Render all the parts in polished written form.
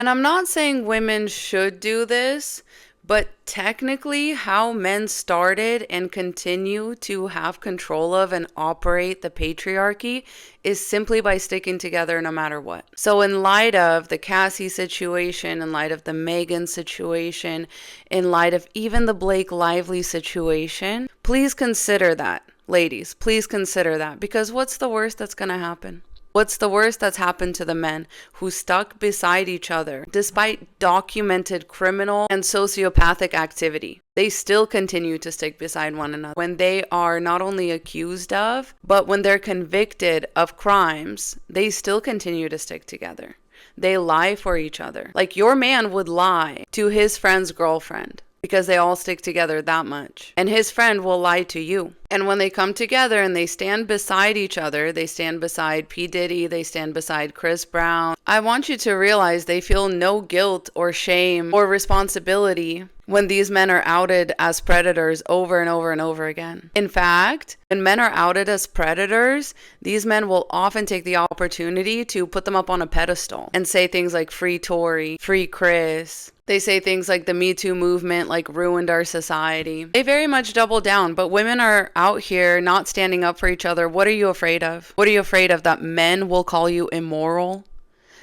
And I'm not saying women should do this, but technically, how men started and continue to have control of and operate the patriarchy is simply by sticking together no matter what. So, in light of the Cassie situation, in light of the Megan situation, in light of even the Blake Lively situation, please consider that. Ladies, please consider that, because what's the worst that's going to happen? What's the worst that's happened to the men who stuck beside each other despite documented criminal and sociopathic activity? They still continue to stick beside one another when they are not only accused of, but when they're convicted of crimes, they still continue to stick together. They lie for each other. Like your man would lie to his friend's girlfriend, because they all stick together that much. And his friend will lie to you. And when they come together and they stand beside each other, they stand beside P. Diddy, they stand beside Chris Brown, I want you to realize they feel no guilt or shame or responsibility when these men are outed as predators over and over and over again. In fact, when men are outed as predators, these men will often take the opportunity to put them up on a pedestal and say things like free Tory, free Chris. They say things like the Me Too movement like ruined our society. They very much double down, but women are out here not standing up for each other. What are you afraid of? What are you afraid of? That men will call you immoral?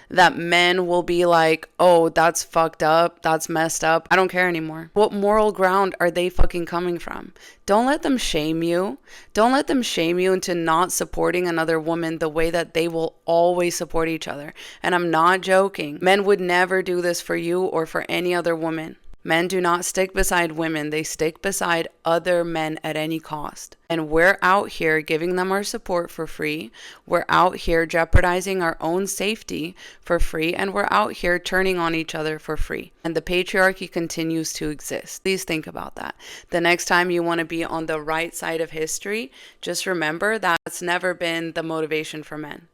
That men will be like, oh, that's fucked up, that's messed up, I don't care anymore. What moral ground are they fucking coming from? Don't let them shame you. Don't let them shame you into not supporting another woman the way that they will always support each other. And I'm not joking. Men would never do this for you or for any other woman. Men do not stick beside women. They stick beside other men at any cost. And we're out here giving them our support for free. We're out here jeopardizing our own safety for free. And we're out here turning on each other for free. And the patriarchy continues to exist. Please think about that. The next time you want to be on the right side of history, just remember that's never been the motivation for men.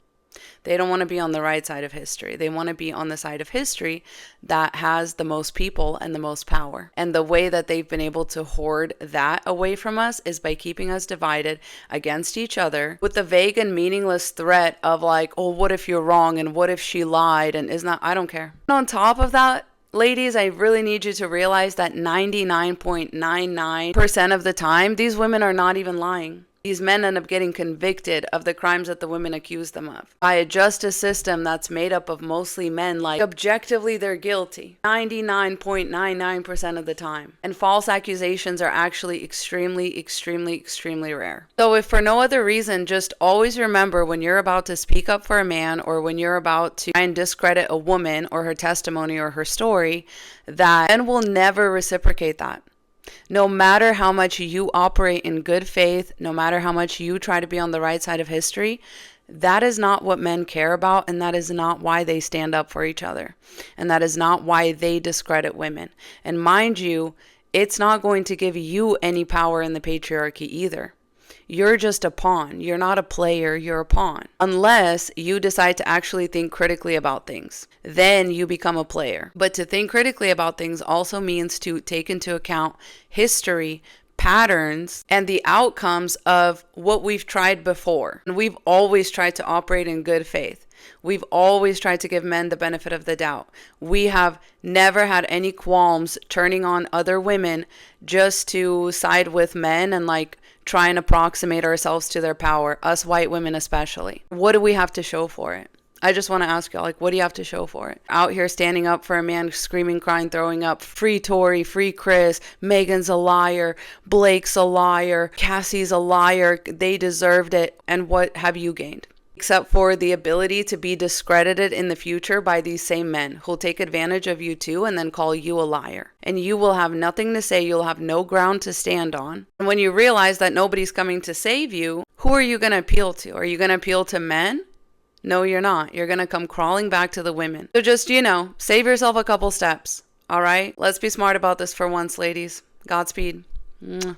They don't want to be on the right side of history. They want to be on the side of history that has the most people and the most power. And the way that they've been able to hoard that away from us is by keeping us divided against each other with the vague and meaningless threat of like, oh, what if you're wrong? And what if she lied? And is not, I don't care. And on top of that, ladies, I really need you to realize that 99.99% of the time, these women are not even lying. These men end up getting convicted of the crimes that the women accuse them of by a justice system that's made up of mostly men. Like, objectively, they're guilty 99.99% of the time. And false accusations are actually extremely, extremely, extremely rare. So if for no other reason, just always remember when you're about to speak up for a man or when you're about to try and discredit a woman or her testimony or her story, that men will never reciprocate that. No matter how much you operate in good faith, no matter how much you try to be on the right side of history, that is not what men care about, and that is not why they stand up for each other. And that is not why they discredit women. And mind you, it's not going to give you any power in the patriarchy either. You're just a pawn. You're not a player, you're a pawn. Unless you decide to actually think critically about things. Then you become a player. But to think critically about things also means to take into account history, patterns, and the outcomes of what we've tried before. And we've always tried to operate in good faith. We've always tried to give men the benefit of the doubt. We have never had any qualms turning on other women just to side with men and like try and approximate ourselves to their power, us white women especially. What do we have to show for it? I just want to ask y'all, like, what do you have to show for it? Out here standing up for a man, screaming, crying, throwing up, free Tory, free Chris, Megan's a liar, Blake's a liar, Cassie's a liar, they deserved it. And what have you gained? Except for the ability to be discredited in the future by these same men who'll take advantage of you too and then call you a liar. And you will have nothing to say, you'll have no ground to stand on. And when you realize that nobody's coming to save you, who are you going to appeal to? Are you going to appeal to men? No, you're not. You're going to come crawling back to the women. So just, save yourself a couple steps. All right? Let's be smart about this for once, ladies. Godspeed. Mwah.